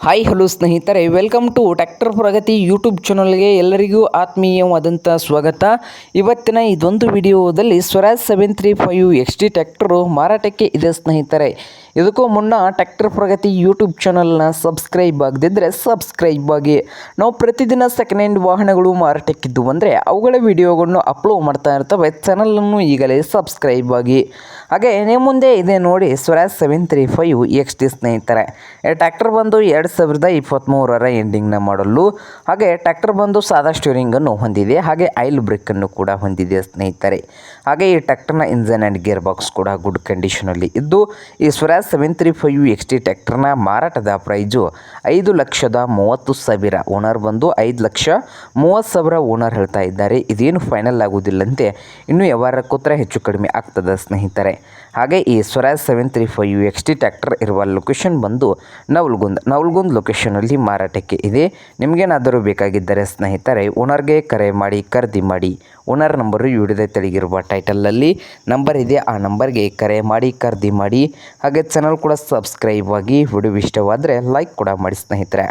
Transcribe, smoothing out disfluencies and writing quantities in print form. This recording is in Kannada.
ಹಾಯ್ ಹಲೋ ಸ್ನೇಹಿತರೆ, welcome to tractor Pragati YouTube ಚಾನಲ್ಗೆ ಎಲ್ಲರಿಗೂ ಆತ್ಮೀಯವಾದಂಥ ಸ್ವಾಗತ. ಇವತ್ತಿನ ಇದೊಂದು ವಿಡಿಯೋದಲ್ಲಿ ಸ್ವರಾಜ್ 735 XT ಟ್ರ್ಯಾಕ್ಟರು ಮಾರಾಟಕ್ಕೆ ಇದೆ ಸ್ನೇಹಿತರೆ. ಇದಕ್ಕೂ ಮುನ್ನ ಟ್ರ್ಯಾಕ್ಟರ್ ಪ್ರಗತಿ ಯೂಟ್ಯೂಬ್ ಚಾನಲ್ನ ಸಬ್ಸ್ಕ್ರೈಬ್ ಆಗದಿದ್ದರೆ ಸಬ್ಸ್ಕ್ರೈಬ್ ಆಗಿ. ನಾವು ಪ್ರತಿದಿನ ಸೆಕೆಂಡ್ ಹ್ಯಾಂಡ್ ವಾಹನಗಳು ಮಾರಾಟಕ್ಕಿದ್ದು ಅಂದರೆ ಅವುಗಳ ವಿಡಿಯೋಗಳನ್ನು ಅಪ್ಲೋಡ್ ಮಾಡ್ತಾ ಇರ್ತವೆ. ಚಾನಲನ್ನು ಈಗಲೇ ಸಬ್ಸ್ಕ್ರೈಬ್ ಆಗಿ. ಹಾಗೆ ನಿಮ್ಮ ಮುಂದೆ ಇದೆ ನೋಡಿ ಸ್ವರಾಜ್ 735 XT ಸ್ನೇಹಿತರೆ. ಟ್ರ್ಯಾಕ್ಟರ್ ಬಂದು 2023 ಎಂಡಿಂಗ್ನ ಮಾಡಲು. ಹಾಗೆ ಟ್ರ್ಯಾಕ್ಟರ್ ಬಂದು ಸಾದಾ ಸ್ಟೀರಿಂಗನ್ನು ಹೊಂದಿದೆ, ಹಾಗೆ ಆಯಿಲ್ ಬ್ರೇಕನ್ನು ಕೂಡ ಹೊಂದಿದೆ ಸ್ನೇಹಿತರೆ. ಹಾಗೆ ಈ ಟ್ರ್ಯಾಕ್ಟರ್ನ ಇಂಜನ್ ಆ್ಯಂಡ್ ಗೇರ್ ಬಾಕ್ಸ್ ಕೂಡ ಗುಡ್ ಕಂಡೀಷನಲ್ಲಿ ಇದ್ದು, ಈ ಸ್ವರಾಜ್ 735 XT ಟ್ರ್ಯಾಕ್ಟರ್ನ ಮಾರಾಟದ ಪ್ರೈಜು 5,30,000. ಓನರ್ ಬಂದು 5,30,000 ಓನರ್ ಹೇಳ್ತಾ ಇದ್ದಾರೆ. ಇದೇನು ಫೈನಲ್ ಆಗುವುದಿಲ್ಲಂತೆ, ಇನ್ನೂ ವ್ಯವಹಾರ ಕೂತ್ರೆ ಹೆಚ್ಚು ಕಡಿಮೆ ಆಗ್ತದೆ ಸ್ನೇಹಿತರೆ. ಹಾಗೆ ಈ ಸ್ವರಾಜ್ 735 XT ಟ್ರ್ಯಾಕ್ಟರ್ ಇರುವ ಲೊಕೇಶನ್ ಬಂದು ನವಲ್ಗುಂದ್ ಲೊಕೇಶನಲ್ಲಿ ಮಾರಾಟಕ್ಕೆ ಇದೆ. ನಿಮಗೇನಾದರೂ ಬೇಕಾಗಿದ್ದರೆ ಸ್ನೇಹಿತರೆ ಓನರ್ಗೆ ಕರೆ ಮಾಡಿ ಖರೀದಿ ಮಾಡಿ. ಓನರ್ ನಂಬರು ವಿಡಿಯೋದ ತೆಳಗಿರುವ ಟೈಟಲಲ್ಲಿ ನಂಬರ್ ಇದೆ, ಆ ನಂಬರ್ಗೆ ಕರೆ ಮಾಡಿ ಖರೀದಿ ಮಾಡಿ. ಹಾಗೆ ಚಾನಲ್ ಕೂಡ ಸಬ್ಸ್ಕ್ರೈಬ್ ಆಗಿ. ವಿಡಿಯೋ ಇಷ್ಟವಾದರೆ ಲೈಕ್ ಕೂಡ ಮಾಡಿ ಸ್ನೇಹಿತರೆ.